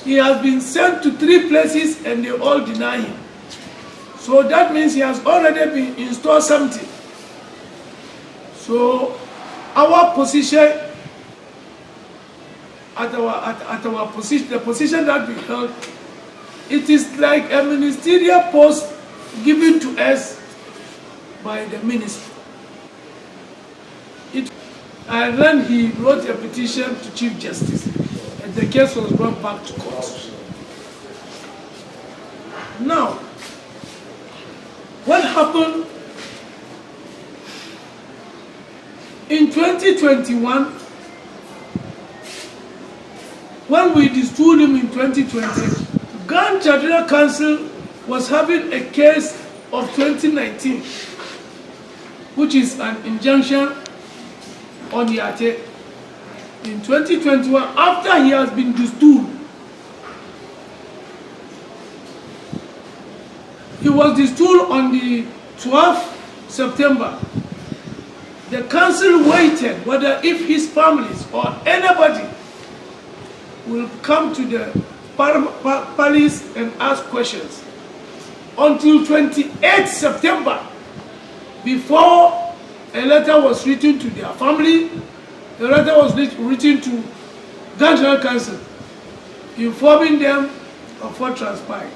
he has been sent to 3 places and they all deny him. So that means he has already been installed something. So our position, the position that we held, it is like a ministerial post given to us by the ministry. And then he wrote a petition to Chief Justice, and the case was brought back to court. Now, what happened in 2021, when we distooled him in 2020, Ghana Tribunal Council was having a case of 2019, which is an injunction on Yate. In 2021, after he has been distooled, he was distooled on the 12th September. The council waited whether if his families or anybody will come to the palace and ask questions until 28th September before a letter was written to their family. The letter was written to Ghana Tribunal Council informing them of what transpired.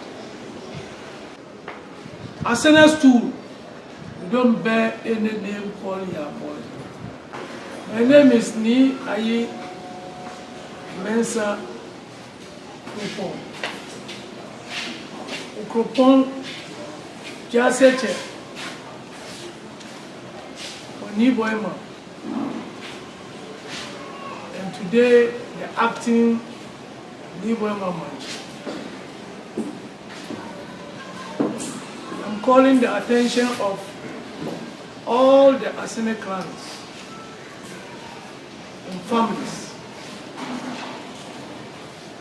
Asena's tool, you don't bear any name called your boy. My name is Ni Ayi Mensa Ukropon. Ukropon Jaseche for Ni Boyma. And today the acting Ni Boyma Manch. I'm calling the attention of all the Asene clans and families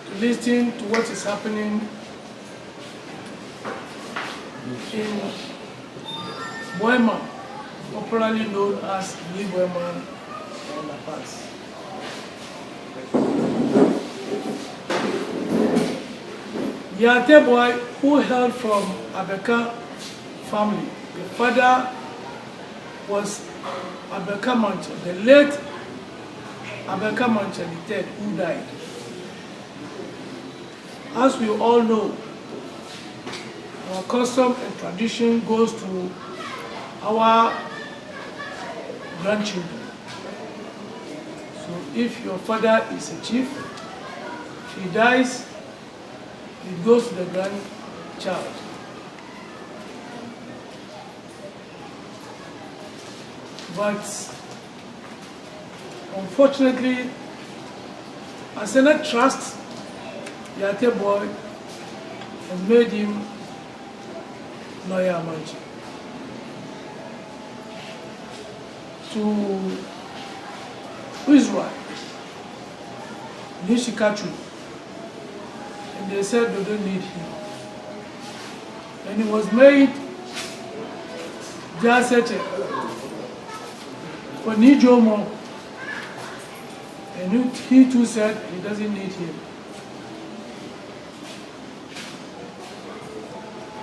to listen to what is happening in Boyma, popularly known as Lee Boyma in the past. Yate boy who hailed from Abeka family. The father was Abeka Mancha, the late Abeka Mancha III, who died. As we all know, our custom and tradition goes to our grandchildren. So if your father is a chief, if he dies, it goes to the grandchild. But unfortunately, Asena Trust, Yate boy, has made him lawyer Manchi. To Israel, Nishikachu, and they said they don't need him. And he was made Jasete for Nijomo, and he too said he doesn't need him.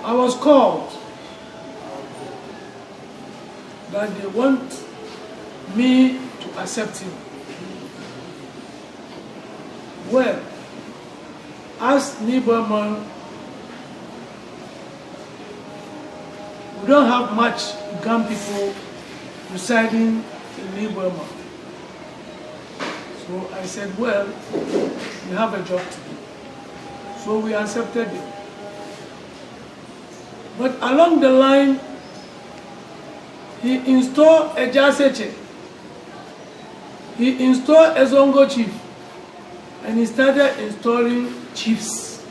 I was called that they want me to accept him. Well, as Niboman, we don't have much Ghana people residing in Niboman. So I said, well, we have a job to do. So we accepted him. But along the line, he installed a Jaseche. He installed a Zongo chief. And he started installing chiefs.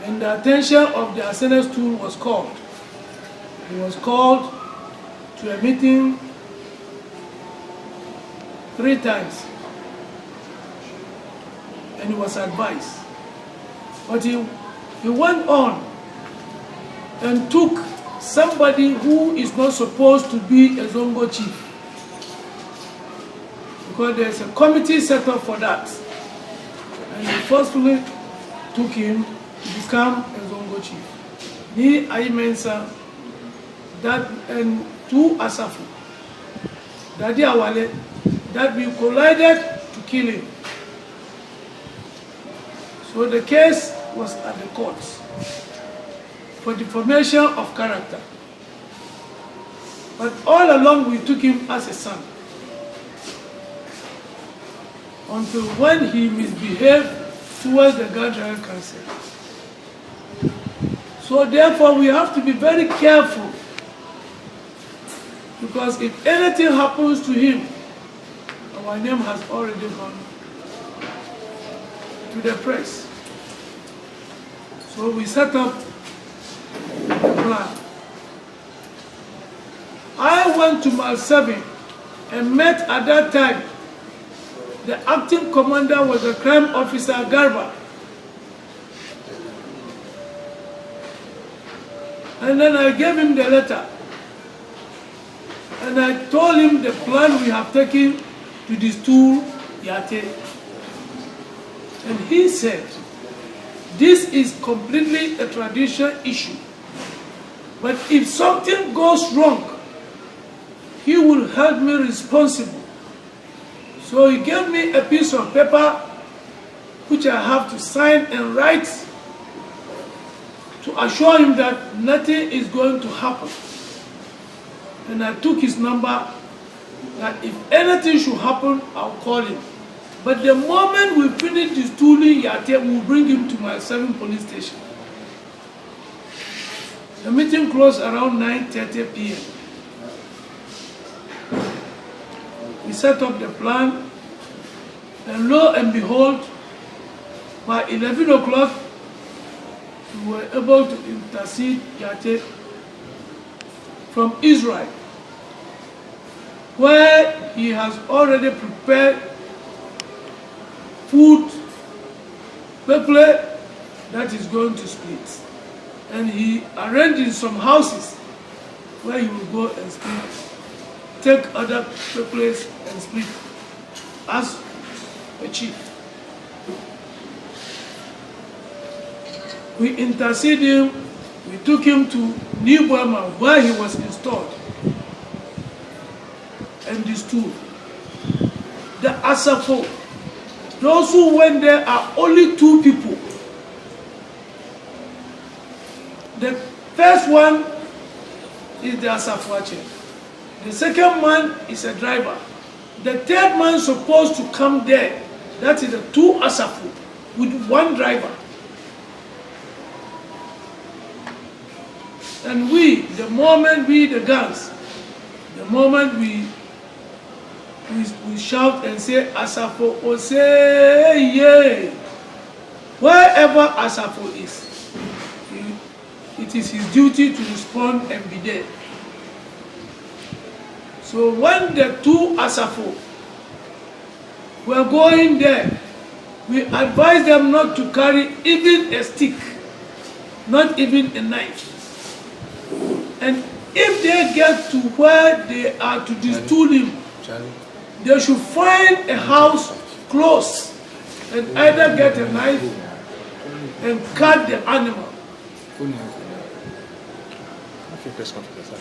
And the attention of the Assene's tool was called. He was called to a meeting 3 times. And he was advised. But he went on and took somebody who is not supposed to be a Zongo chief. Because there's a committee set up for that. And he forcefully took him to become a Zongo chief. Ni Ayimensa, that and two Asafo, Daddy Awale, that we collided to kill him. So the case was at the courts for defamation of character. But all along we took him as a son. Until when he misbehaved towards the Guardian Council. So therefore we have to be very careful, because if anything happens to him, our name has already gone to the press. So we set up a plan. I went to Mile 7 and met at that time the acting commander was the crime officer Garba. And then I gave him the letter. And I told him the plan we have taken to distool Yate. And he said, this is completely a traditional issue. But if something goes wrong, he will hold me responsible. So he gave me a piece of paper which I have to sign and write to assure him that nothing is going to happen. And I took his number, that if anything should happen, I'll call him. But the moment we finish distooling Yate, we'll bring him to my 7 police station. The meeting closed around 9:30 p.m. We set up the plan, and lo and behold, by 11 o'clock, we were able to intercede Yate from Israel, where he has already prepared food, people that is going to split. And he arranged in some houses where he will go and split, take other people and split as a chief. We interceded him, we took him to New Burma where he was installed and distooled. The Asafo, those who went there are only 2 people. The first one is the Asafo. The second man is a driver. The third man is supposed to come there. That is the 2 Asafo with 1 driver. And we, the moment we, the guns, the moment we shout and say Asafo, or say yeah, wherever Asafo is, it is his duty to respond and be there. So when the 2 Asafo were going there, we advised them not to carry even a stick, not even a knife. And if they get to where they are to distool him, they should find a house close and either get a knife and cut the animal.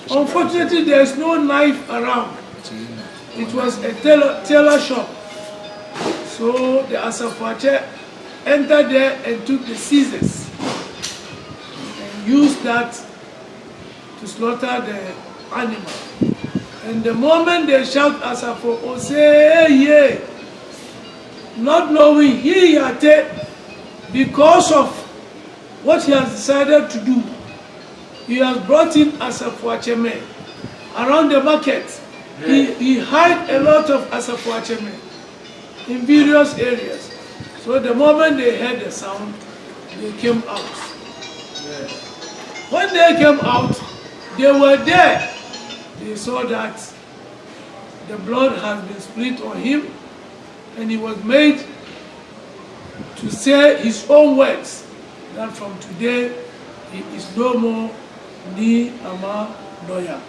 Unfortunately, there is no knife around. It was a tailor shop. So the Asafo entered there and took the scissors and used that to slaughter the animal. And the moment they shout Asafo, or say yeah, not knowing he Yate, because of what he has decided to do, he has brought in Asafo around the market. He hid a lot of Asafo in various areas. So the moment they heard the sound, they came out. When they came out, they were there. They saw that the blood has been split on him, and he was made to say his own words, that from today he is no more Ni Ama Doya.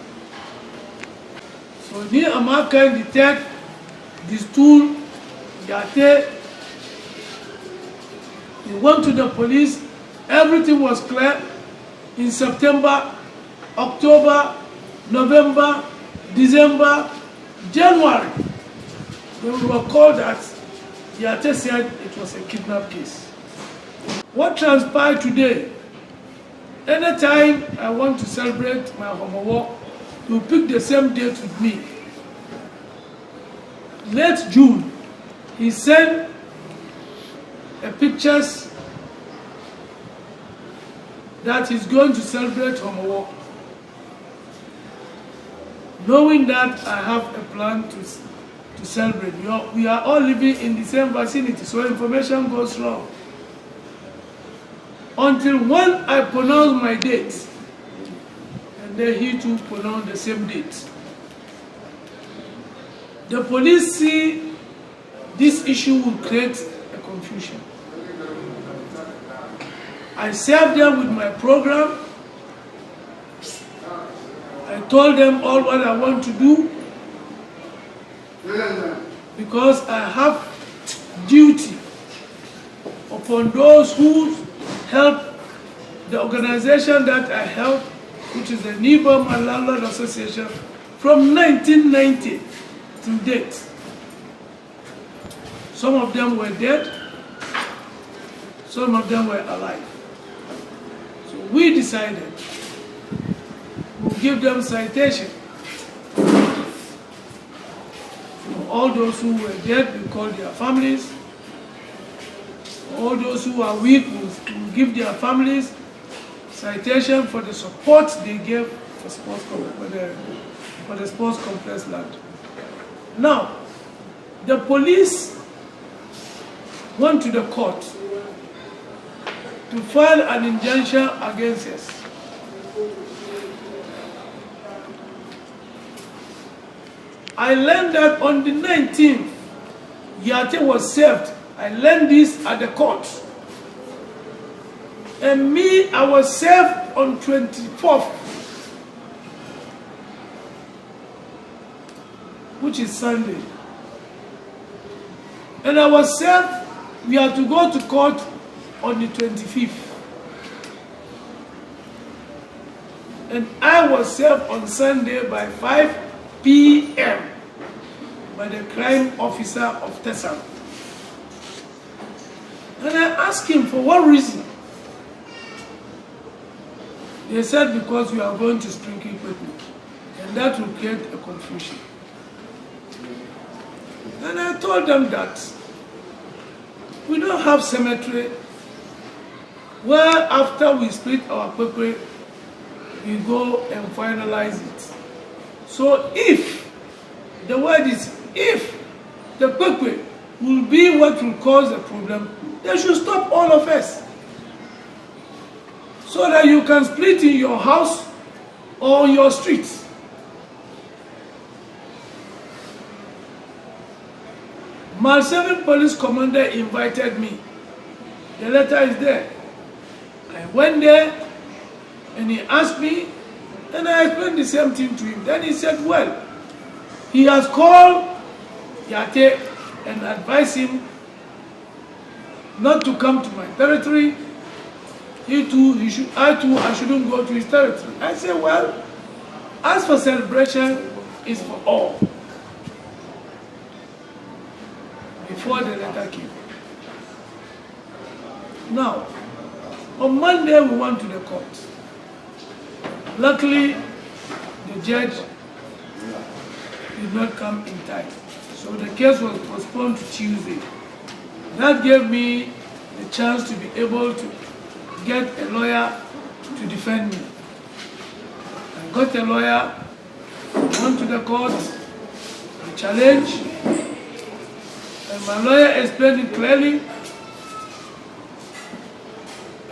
So Ni Ama can detect this tool, Yate, We went to the police, everything was clear. In September, October, November, December, January, when we were called that Yate said it was a kidnap case. What transpired today, anytime I want to celebrate my Homowo, you pick the same date with me. Late June, he sent pictures that he's going to celebrate Homowo, knowing that I have a plan to celebrate. We are all living in the same vicinity, so information goes wrong. Until when I pronounce my date, and then he too pronounced the same date. The police see this issue will create a confusion. I served them with my program. I told them all what I want to do, because I have duty upon those who help the organization that I help, which is the Neighbor and Landlord Association, from 1990 to date. Some of them were dead, some of them were alive. So we decided we'll give them citation. For all those who were dead, we call their families. All those who are weak, will give their families citation for the support they gave for the sports complex land. Now, the police went to the court to file an injunction against us. I learned that on the 19th, Yate was served. I learned this at the court. And me, I was served on 24th, which is Sunday. And I was served, we had to go to court on the 25th. And I was served on Sunday by 5 p.m. by the crime officer of Tesam. And I asked him for what reason. They said because we are going to sprinkle equipment, and that will create a confusion. And I told them that we don't have cemetery where after we split our equipment, we go and finalize it. So if, the word is if, the equipment will be what will cause a problem, they should stop all of us, so that you can split in your house or your streets. My 7 police commander invited me. The letter is there. I went there and he asked me, and I explained the same thing to him. Then he said, well, he has called Yate and advised him not to come to my territory. I shouldn't go to his territory. I said, well, as for celebration, it's for all. Before the letter came. Now, on Monday we went to the court. Luckily, the judge did not come in time. So the case was postponed to Tuesday. That gave me the chance to be able to get a lawyer to defend me. I got a lawyer, went to the court, I challenged, and my lawyer explained it clearly,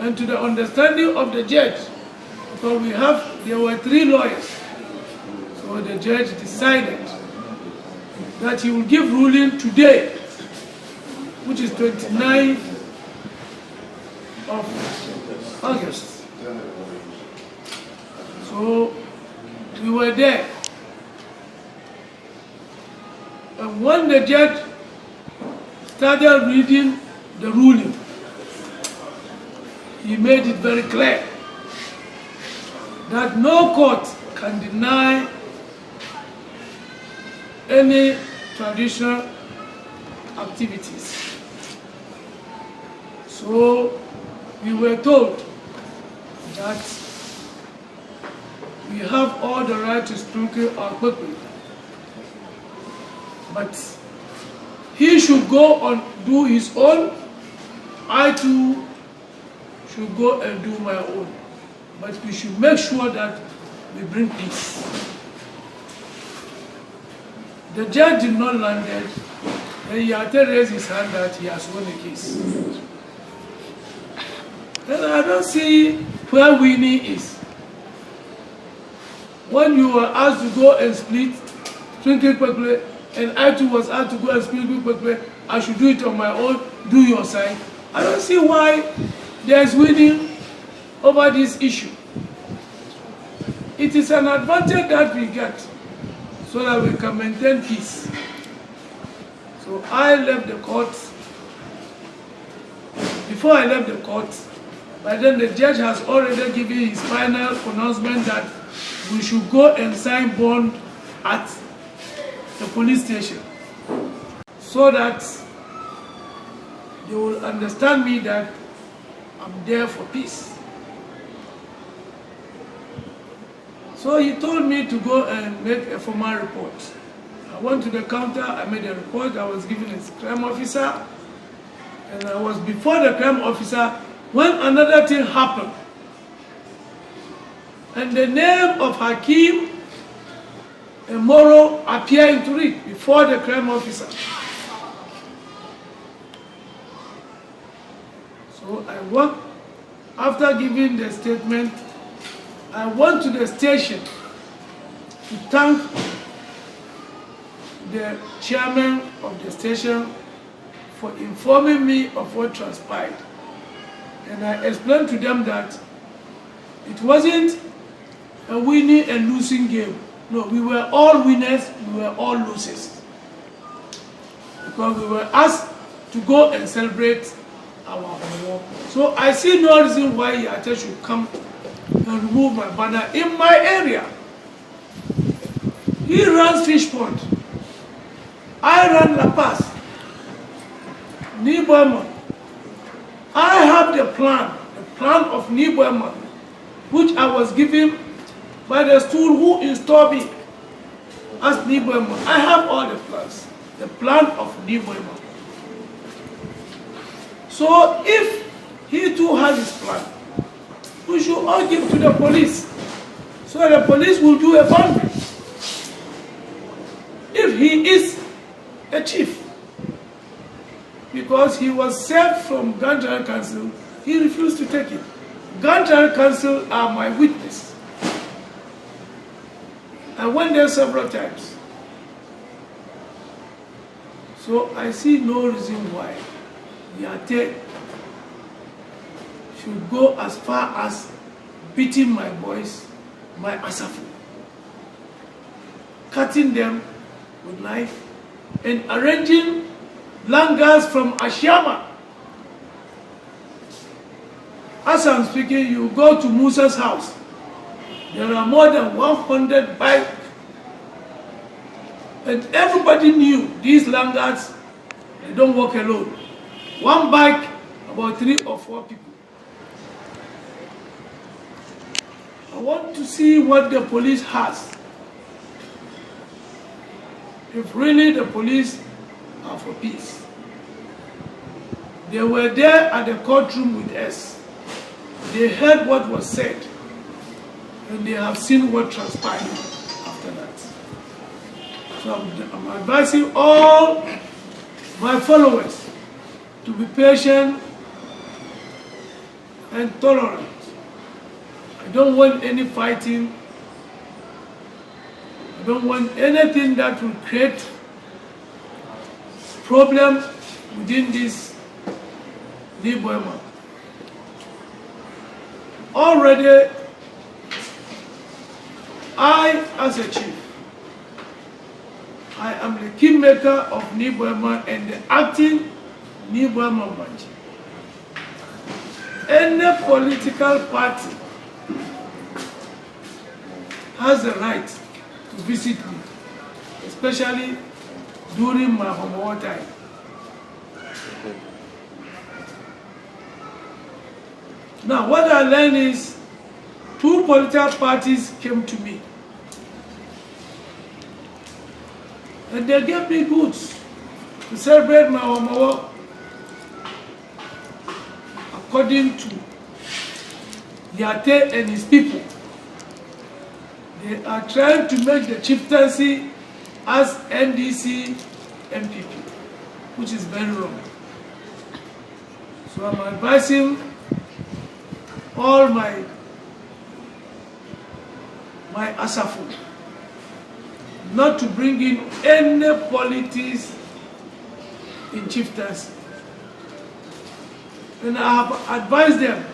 and to the understanding of the judge, because there were 3 lawyers. So the judge decided that he will give ruling today, which is 29th of August. So we were there. And when the judge started reading the ruling, he made it very clear that no court can deny any traditional activities. So we were told that we have all the right to sprinkle our people, but he should go and do his own. I too should go and do my own. But we should make sure that we bring peace. The judge did not land it. Then he had to raise his hand that he has won the case. Then I don't see where winning is. When you were asked to go and sprinkle quickly, and I too was asked to go and sprinkle quickly, I should do it on my own, do your side. I don't see why there's winning over this issue. It is an advantage that we get so that we can maintain peace. So I left the court. Before I left the court, by then the judge has already given his final pronouncement that we should go and sign bond at the police station so that they will understand me that I'm there for peace. So he told me to go and make a formal report. I went to the counter, I made a report, I was given a crime officer, and I was before the crime officer when another thing happened. And the name of Hakim Homowo appeared into it before the crime officer. So I went, after giving the statement, I went to the station to thank the chairman of the station for informing me of what transpired. And I explained to them that it wasn't a winning and losing game. No, we were all winners, we were all losers. Because we were asked to go and celebrate our Homowo. So I see no reason why Yate should come and remove my banner in my area. He runs Fish Pond. I run La Paz. Niboyman. I have the plan of Niboyman, which I was given by the stool who installed me as Niboyman. I have all the plans. The plan of Niboyman. So if he too has his plan, we should all give to the police, so the police will do a boundary. If he is a chief, because he was saved from Grand General Council, he refused to take it. Grand General Council are my witness. I went there several times. So I see no reason why Yate should go as far as beating my boys, my Asafo, cutting them with knife, and arranging langars from Ashama. As I'm speaking, you go to Musa's house. There are more than 100 bikes. And everybody knew these langars, they don't walk alone. One bike, about 3 or 4 people. I want to see what the police has. If really the police are for peace. They were there at the courtroom with us. They heard what was said, and they have seen what transpired after that. So I'm advising all my followers to be patient and tolerant. I don't want any fighting. I don't want anything that will create problems within this Niboyman. Already, I, as a chief, I am the kingmaker of Niboyman and the acting Niboyman branch. any political party has the right to visit me, especially during my Homowo time. Now, what I learned is 2 political parties came to me and they gave me goods to celebrate my Homowo according to Yate and his people. They are trying to make the chieftaincy as NDC MPP, which is very wrong. So I'm advising all my Asafo not to bring in any politics in chieftaincy. And I have advised them,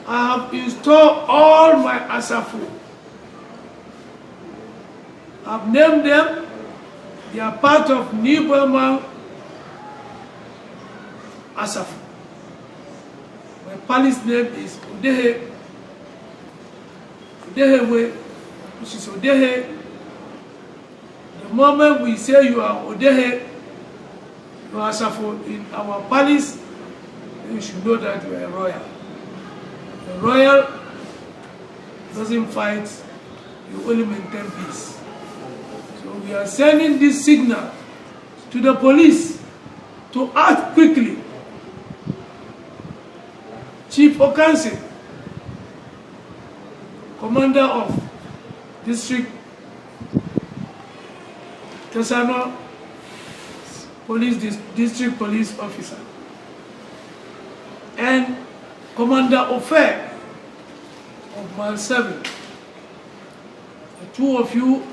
I have installed all my Asafo. I've named them, they are part of New Burma Asafo. My palace name is Odehe, Odehewe, which is Odehe. The moment we say you are Odehe, you are Asafo in our palace, you should know that you are a royal. A royal doesn't fight, you only maintain peace. So we are sending this signal to the police to act quickly. Chief Okanse, Commander of District Tesano Police District Police Officer, and Commander Ofe of Mile 7. The 2 of you,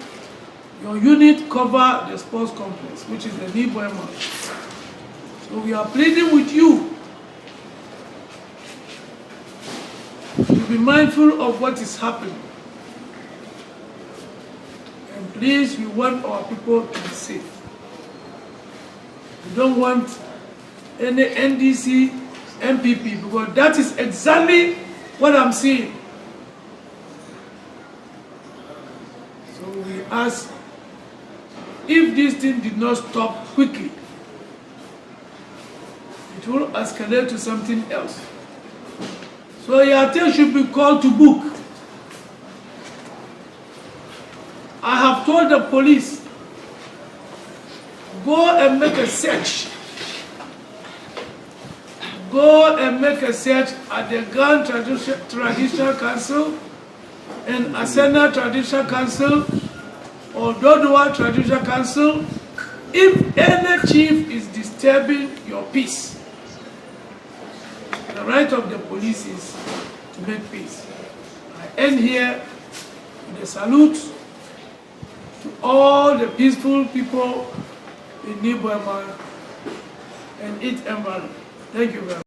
your unit cover the sports complex, which is the Niboy Mall. So we are pleading with you to be mindful of what is happening. And please, we want our people to be safe. We don't want any NDC MPP, because that is exactly what I'm seeing. So we ask, if this thing did not stop quickly, it will escalate to something else. So Yate should be called to book. I have told the police, go and make a search. Go and make a search at the Gan Traditional Council and Asena Traditional Council or Dodua Traditional Council. If any chief is disturbing your peace, the right of the police is to make peace. I end here with a salute to all the peaceful people in New Burma and its environment. Thank you very much.